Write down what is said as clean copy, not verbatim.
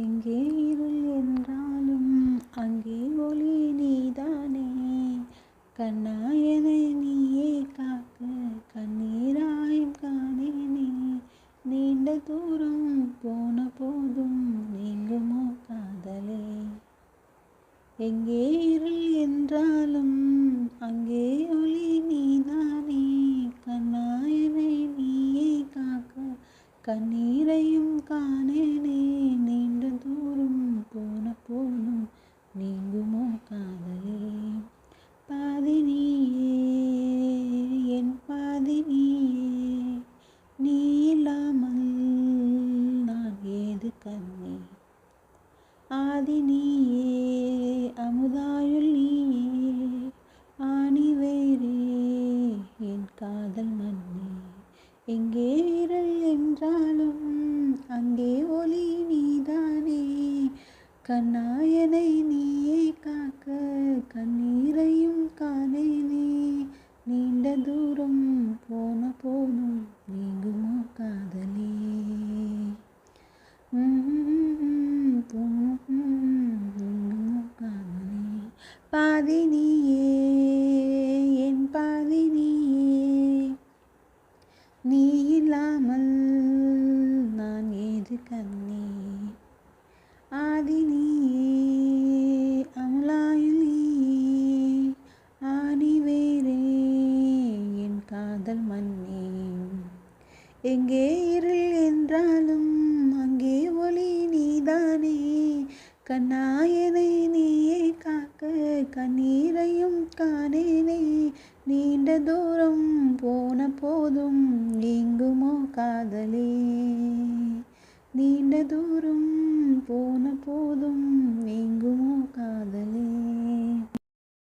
எங்கே இருள் என்றாலும் அங்கே ஒளி நீதானே. கண்ணாயனை நீயே காக்க கண்ணீராயும் காணேனே. நீண்ட தூரம் போன போதும் நீங்குமோ காதலே. எங்கே இருள் என்றாலும் அங்கே ஒளி நீதானே. கண்ணாயனை நீயே காக்க கண்ணீரையும் காணேனே. நீண்ட தூரம் போன போதும் நீங்குமோ காதலே. பாதி நீயே என் பாதி நீயே, நீ இல்லாமல் நான் ஏது கண்ணே. ஆதி நீயே அமுதாயுள் நீயே, ஆணி வேறே என் காதல் மண்ணே. எங்கே இருள் என்றாலும் அங்கே ஒளி நீதானே. கண்ணாயனை நீயே காக்க கண்ணீரையும் காணேனே. நீண்ட தூரம் போன போதும் நீங்குமோ காதலே. நீங்குமோ காதலே. பாதி நீயே என் பாதி நீயே, நீ இல்லாமல் நான் ஏது கண்ணே. ஆதி நீயே அமுலாயுள் நீயே, ஆணி வேறே என் காதல் மண்ணே. எங்கே இருள் என்றாலும் அங்கே ஒளி நீதானே. கண்ணாயனை நீயே காக்க கண்ணீரையும் காணேனே. நீண்ட தூரம் போன போதும் நீங்குமோ காதலே. நீண்ட தூரம் போன போதும்